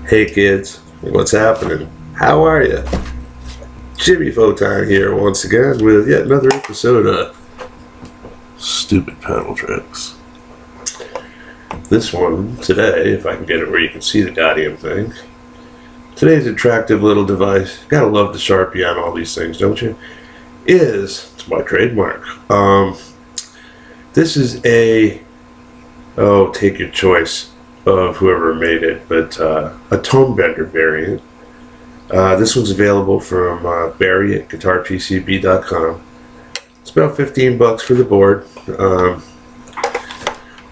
Hey kids, what's happening? How are you? Jimi Photon here once again with yet another episode of Stupid Pedal Tricks. This one today, if I can get it where you can see the goddamn thing. Today's attractive little device, gotta love the Sharpie on all these things, don't you? It's my trademark. This is a, take your choice of whoever made it, but a tonebender variant. This one's available from Barry at guitarpcb.com. It's about 15 bucks for the board.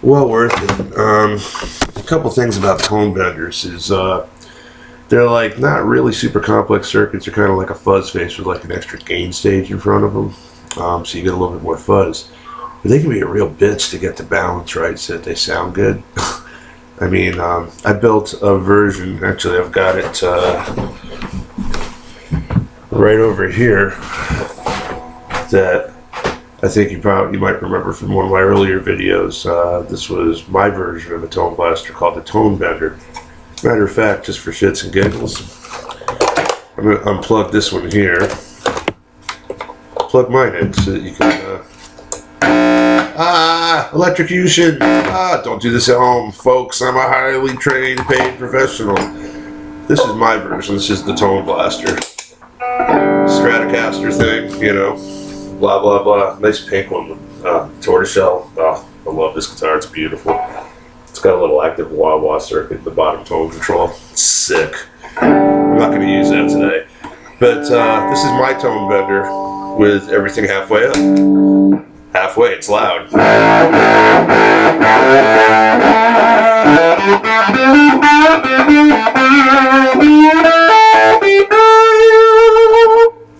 Well worth it. A couple things about tonebenders is they're like not really super complex circuits. They're kind of like a fuzz face with like an extra gain stage in front of them, so you get a little bit more fuzz. But they can be a real bitch to get the balance right so that they sound good. I mean, I built a version, actually I've got it right over here, that I think you might remember from one of my earlier videos. This was my version of a toneblaster called the tonebender. Matter of fact, just for shits and giggles, I'm going to unplug this one here, plug mine in so that you can electrocution. Don't do this at home, folks. I'm a highly trained, paid professional. This is my version. This is the toneblaster. Stratocaster thing, you know. Blah, blah, blah. Nice pink one with tortoiseshell. Oh, I love this guitar. It's beautiful. It's got a little active wah-wah circuit at the bottom tone control. It's sick. I'm not going to use that today. But this is my tonebender with everything halfway up. Halfway, it's loud.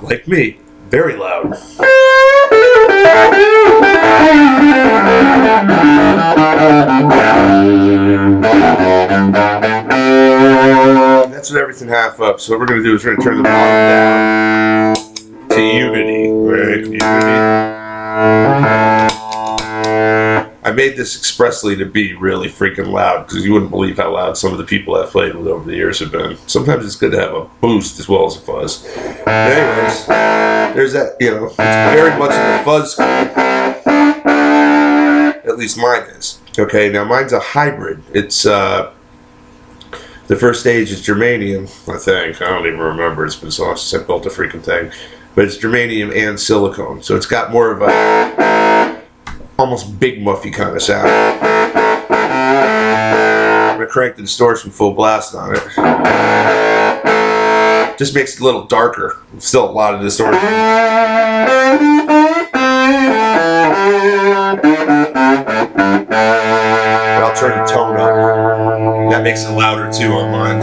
Like me, very loud. That's with everything half up. So what we're going to do is we're going to turn the volume down to unity. Right? Unity. I made this expressly to be really freaking loud because you wouldn't believe how loud some of the people I've played with over the years have been. Sometimes it's good to have a boost as well as a fuzz. But anyways, there's that, you know, it's very much in the fuzz school. At least mine is. Okay, now mine's a hybrid. It's, the first stage is germanium, I think. I don't even remember. It's been so long since I built the freaking thing. But it's germanium and silicone. So it's got more of a almost big muffy kind of sound. I'm going to crank the distortion full blast on it. Just makes it a little darker. Still a lot of distortion. But I'll turn the tone up. That makes it louder too on mine.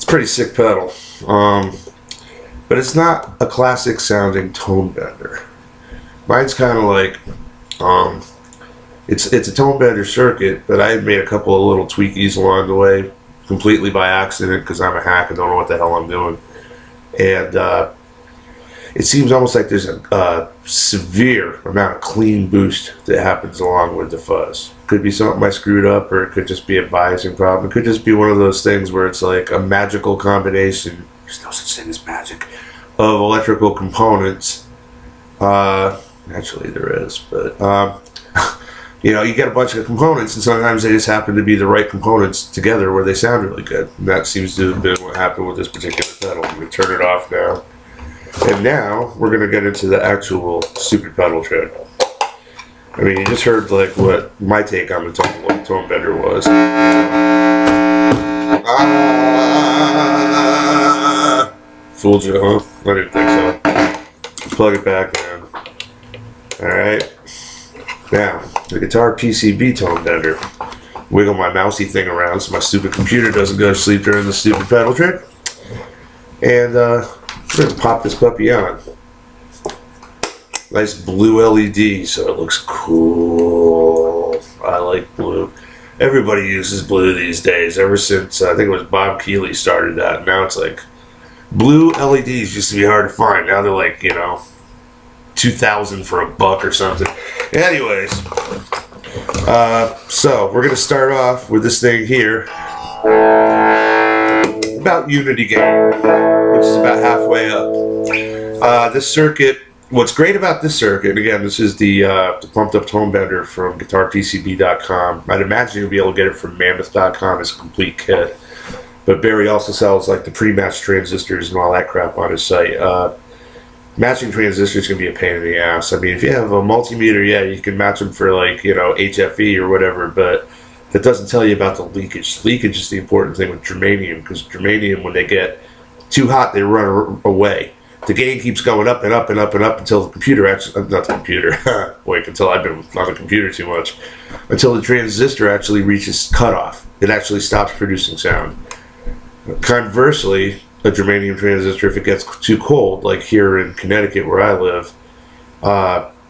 Pretty sick pedal, but it's not a classic sounding tonebender. Mine's kind of like it's a tonebender circuit, but I made a couple of little tweakies along the way, completely by accident because I'm a hack and don't know what the hell I'm doing. And it seems almost like there's a severe amount of clean boost that happens along with the fuzz. Could be something I screwed up, or it could just be a biasing problem. It could just be one of those things where it's like a magical combination, there's no such thing as magic, of electrical components. Actually there is, but you know, you get a bunch of components and sometimes they just happen to be the right components together where they sound really good. And that seems to have been what happened with this particular pedal. I'm going to turn it off now. And now we're going to get into the actual stupid pedal trick. I mean, you just heard like what my take on the tonebender was. Fooled you, huh? I didn't think so. Plug it back in. Alright. Now, the guitar PCB tonebender. Wiggle my mousy thing around so my stupid computer doesn't go to sleep during the stupid pedal trick. And we're going to pop this puppy on. Nice blue LED, so it looks cool. I like blue. Everybody uses blue these days. Ever since, I think it was Bob Keeley started that. Now it's like, blue LEDs used to be hard to find. Now they're like, you know, 2000 for $1 or something. Anyways, so we're gonna start off with this thing here about unity gain, which is about halfway up. This circuit. What's great about this circuit, again, this is the pumped up tonebender from guitarpcb.com. I'd imagine you'll be able to get it from mammoth.com as a complete kit. But Barry also sells like the pre-matched transistors and all that crap on his site. Matching transistors can be a pain in the ass. I mean, if you have a multimeter, yeah, you can match them for like, you know, HFE or whatever, but that doesn't tell you about the leakage. Leakage is the important thing with germanium, because germanium, when they get too hot, they run away. The gain keeps going up and up and up and up until the computer actually, not the computer, wait, until I've been on the computer too much, until the transistor actually reaches cutoff. It actually stops producing sound. Conversely, a germanium transistor, if it gets too cold, like here in Connecticut where I live,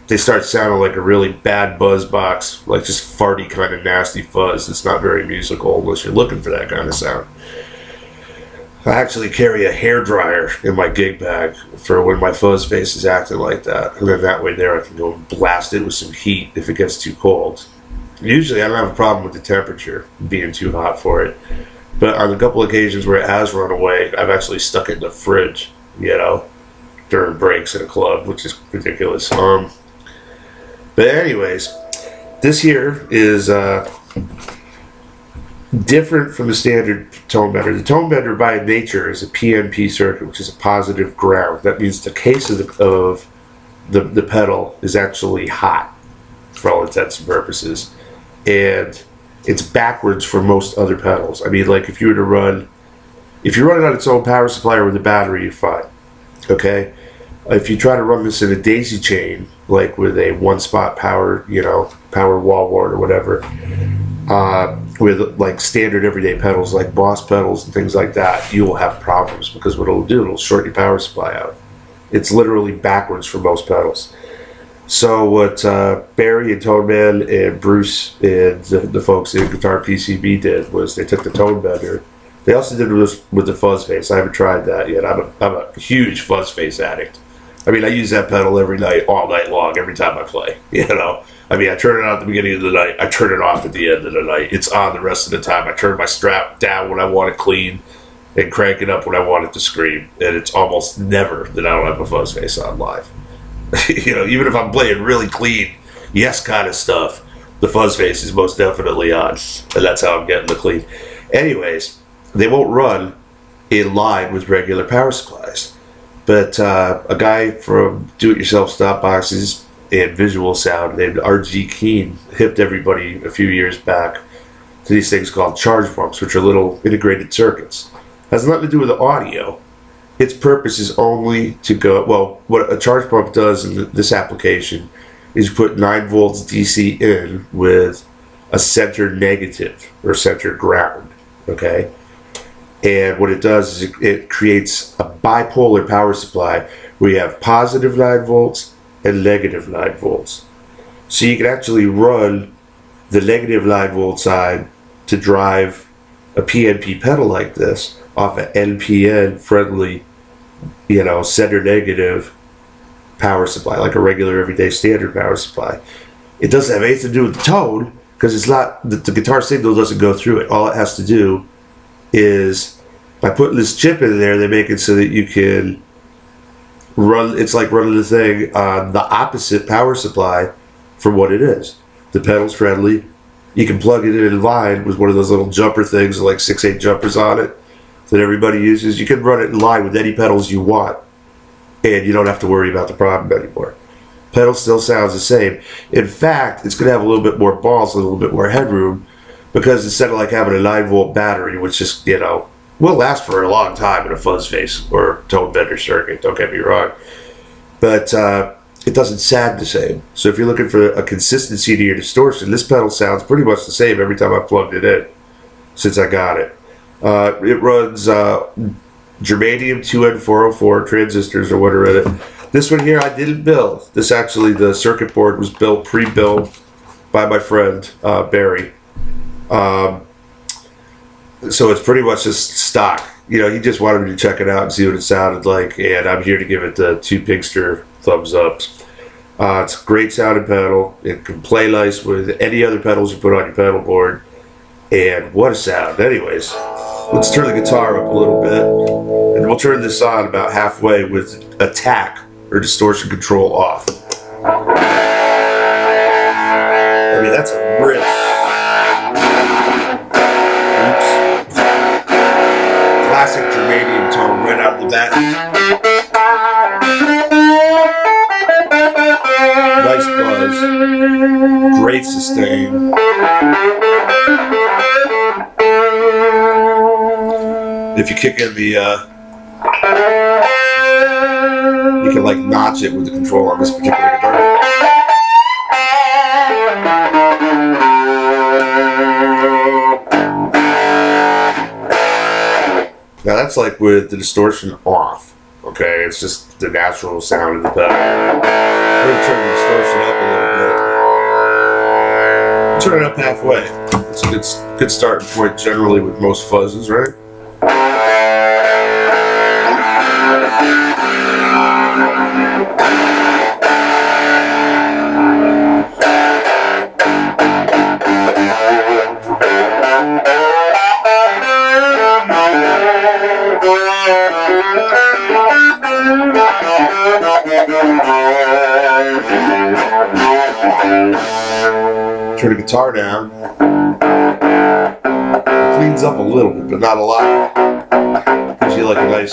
they start sounding like a really bad buzz box, like just farty kind of nasty fuzz. It's not very musical unless you're looking for that kind of sound. I actually carry a hairdryer in my gig bag for when my fuzz face is acting like that. And then that way there I can go and blast it with some heat if it gets too cold. Usually I don't have a problem with the temperature being too hot for it. But on a couple occasions where it has run away, I've actually stuck it in the fridge, you know, during breaks at a club, which is ridiculous. But anyways, this here is different from the standard tonebender. The tonebender by nature is a PNP circuit, which is a positive ground. That means the case of the pedal is actually hot for all intents and purposes. And it's backwards for most other pedals. I mean, like if you were to run, if you run it on its own power supply or with a battery, you're fine. Okay? If you try to run this in a daisy chain, like with a one-spot power, you know, power wall wart or whatever, with like standard everyday pedals like Boss pedals and things like that, you will have problems, because what it'll do, it'll short your power supply out. It's literally backwards for most pedals. So what Barry and Toneman and Bruce and the folks at Guitar PCB did was they took the tonebender. They also did this with the fuzz face. I haven't tried that yet. I'm a huge fuzz face addict. I mean, I use that pedal every night, all night long, every time I play, you know. I mean, I turn it on at the beginning of the night. I turn it off at the end of the night. It's on the rest of the time. I turn my strap down when I want it clean and crank it up when I want it to scream. And it's almost never that I don't have a fuzz face on live. You know, even if I'm playing really clean, yes kind of stuff, the fuzz face is most definitely on. And that's how I'm getting the clean. Anyways, they won't run in line with regular power supplies. But a guy from Do-It-Yourself Stop Boxes and Visual Sound named R.G. Keen hipped everybody a few years back to these things called charge pumps, which are little integrated circuits. Has nothing to do with the audio. Its purpose is only to go, well, what a charge pump does in this application is you put 9 volts DC in with a center negative or center ground, okay? And what it does is it creates a bipolar power supply where you have positive 9 volts and negative 9 volts. So you can actually run the negative 9 volt side to drive a PNP pedal like this off an NPN friendly, you know, center negative power supply, like a regular everyday standard power supply. It doesn't have anything to do with the tone, because it's not, the guitar signal doesn't go through it. All it has to do is, by putting this chip in there, they make it so that you can run, it's like running the thing on the opposite power supply from what it is. The pedal's friendly. You can plug it in line with one of those little jumper things, like 6/8 jumpers on it, that everybody uses. You can run it in line with any pedals you want, and you don't have to worry about the problem anymore. Pedal still sounds the same. In fact, it's going to have a little bit more balls, a little bit more headroom, because instead of like having a 9 volt battery, which just, you know, will last for a long time in a fuzz face or tonebender circuit, don't get me wrong, but it doesn't sound the same. So if you're looking for a consistency to your distortion, this pedal sounds pretty much the same every time I've plugged it in since I got it. It runs germanium 2N404 transistors or what are in it. This one here I didn't build. This actually, the circuit board was built, pre-built by my friend Barry. So it's pretty much just stock. You know, he just wanted me to check it out and see what it sounded like, and I'm here to give it the 2 Pigster thumbs up. It's a great sounding pedal. It can play nice with any other pedals you put on your pedal board. And what a sound. Anyways, let's turn the guitar up a little bit. And we'll turn this on about halfway with attack or distortion control off. I mean, that's a riff. Oops. Classic germanium tone right out of the bat. Nice fuzz. Great sustain. If you kick in the, you can like notch it with the control on this particular guitar. Now that's like with the distortion off, okay? It's just the natural sound of the pedal. We're going to turn the distortion up a little bit. Turn it up halfway. It's a good starting point generally with most fuzzes, right? Turn the guitar down. It cleans up a little bit, but not a lot. Gives you like a nice,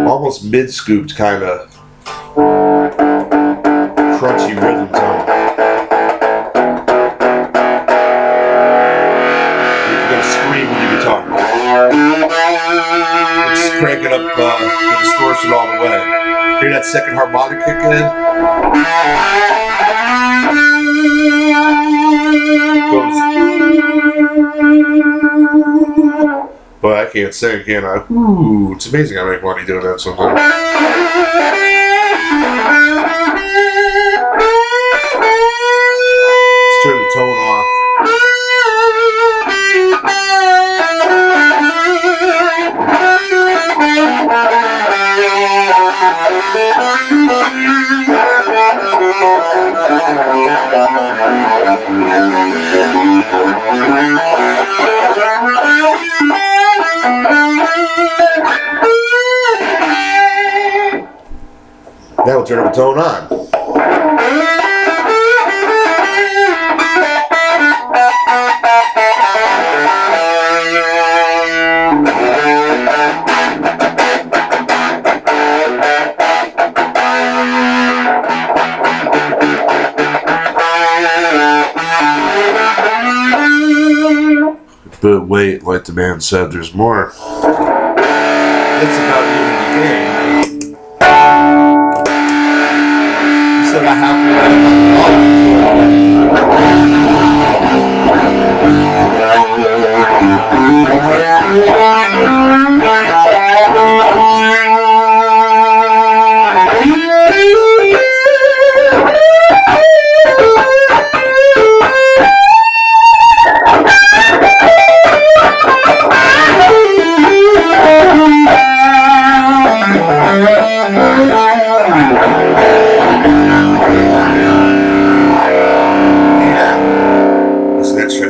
almost mid-scooped kind of crunchy rhythm tone. You're gonna scream with your guitar. Let's crank it up the distortion all the way. Hear that second harmonic kick in? Boy, I can't sing, can I? Ooh, it's amazing I make money doing that sometimes. Let's turn the tone off. Now we'll turn the tone on. But wait, like the man said, there's more. It's about unity game. So I have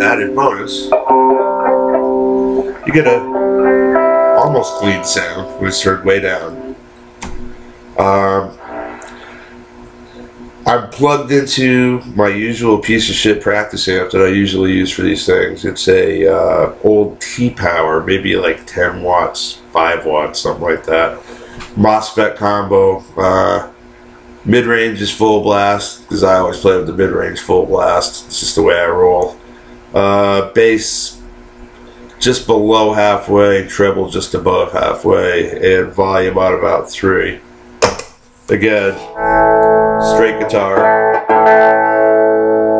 added bonus, you get a almost clean sound when it's turned way down. I'm plugged into my usual piece of shit practice amp that I usually use for these things. It's a old T-Power, maybe like 10 watts, 5 watts, something like that. MOSFET combo. Mid-range is full blast, because I always play with the mid-range full blast. It's just the way I roll. Bass just below halfway, treble just above halfway, and volume on about 3. Again, straight guitar,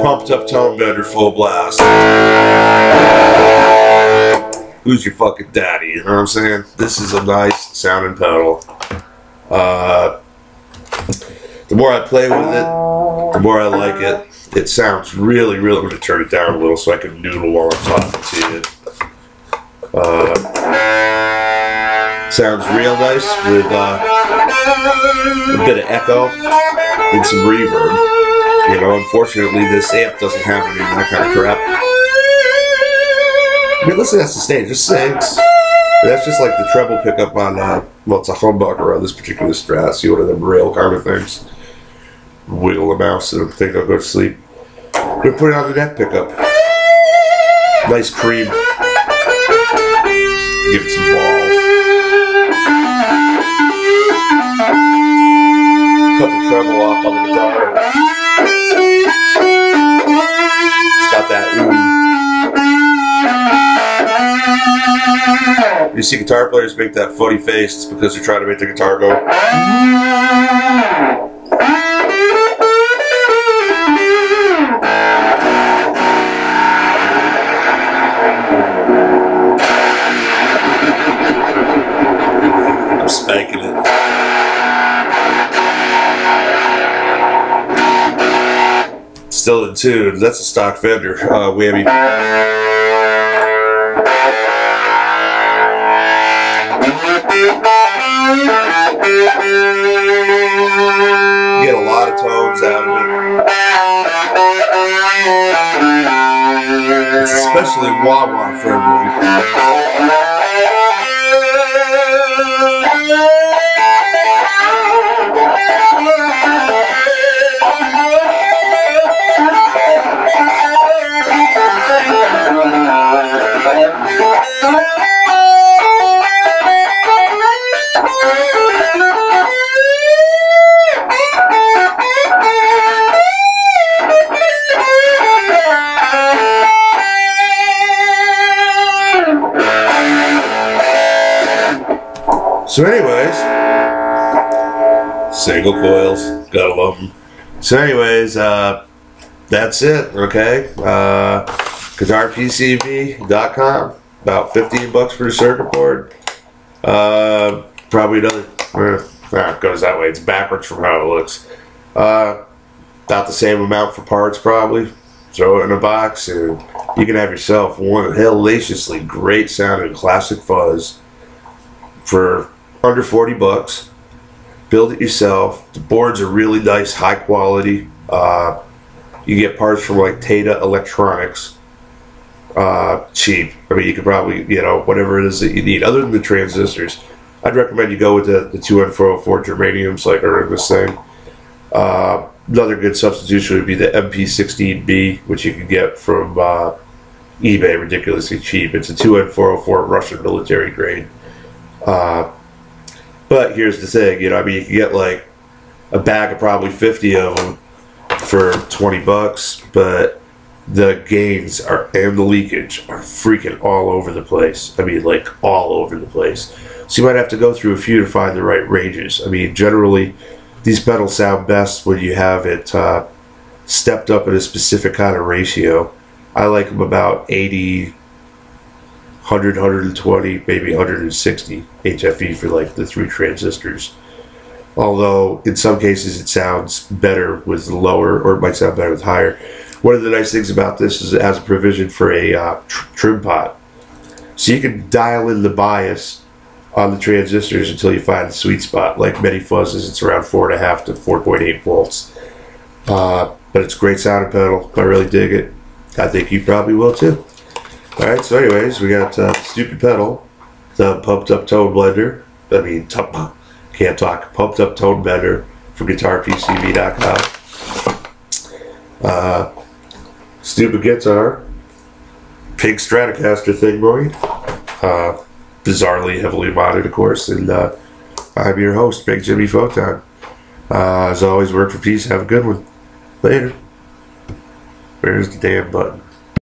pumped up tonebender full blast. Who's your fucking daddy? You know what I'm saying? This is a nice sounding pedal. The more I play with it, the more I like it. It sounds really, really. I'm going to turn it down a little so I can noodle while I'm talking to you. Sounds real nice with a bit of echo and some reverb. You know, unfortunately, this amp doesn't have any of that kind of crap. I mean, listen, that's the stage. It just sings. That's just like the treble pickup on, well, it's a humbucker on this particular Strat. See, one of them rail kind of things. Wiggle the mouse and think I'll go to sleep. We're putting on the neck pickup. Nice cream. Give it some balls. Cut the treble off on the guitar. It's got that ooh. You see guitar players make that funny face, it's because they're trying to make the guitar go. I'm spanking it. Still in tune. That's a stock Fender whammy. Get a lot of tones out of it. It's especially wah-wah friendly. So anyways, single coils, gotta love them. So anyways, that's it, okay? GuitarPCB.com, about $15 for a circuit board. Probably another, it goes that way, it's backwards from how it looks. About the same amount for parts probably. Throw it in a box and you can have yourself one hellaciously great sounding classic fuzz for under $40. Build it yourself. The boards are really nice, high quality. You get parts from like Tata Electronics, cheap. I mean, you could probably, you know, whatever it is that you need, other than the transistors. I'd recommend you go with the 2N404 germaniums, like are in this thing. Another good substitution would be the MP16B, which you can get from eBay, ridiculously cheap. It's a 2N404 Russian military grade. But here's the thing, you know, I mean, you can get like a bag of probably 50 of them for $20, but the gains are and the leakage are freaking all over the place. I mean, like all over the place. So you might have to go through a few to find the right ranges. I mean, generally, these pedals sound best when you have it stepped up in a specific kind of ratio. I like them about 80, 100, 120, maybe 160 HFE for like the 3 transistors. Although in some cases it sounds better with the lower, or it might sound better with higher. One of the nice things about this is it has a provision for a trim pot. So you can dial in the bias on the transistors until you find the sweet spot. Like many fuzzes, it's around 4.5 to 4.8 volts. But it's a great sounding pedal. I really dig it. I think you probably will too. Alright, so anyways, we got stupid pedal, the pumped up tone blender. I mean, can't talk. Pumped up tone bender from GuitarPCB.com. Stupid guitar, pink Stratocaster thing going. Bizarrely heavily modded, of course. And I'm your host, Big Jimi Photon. As always, work for peace. Have a good one. Later. Where's the damn button?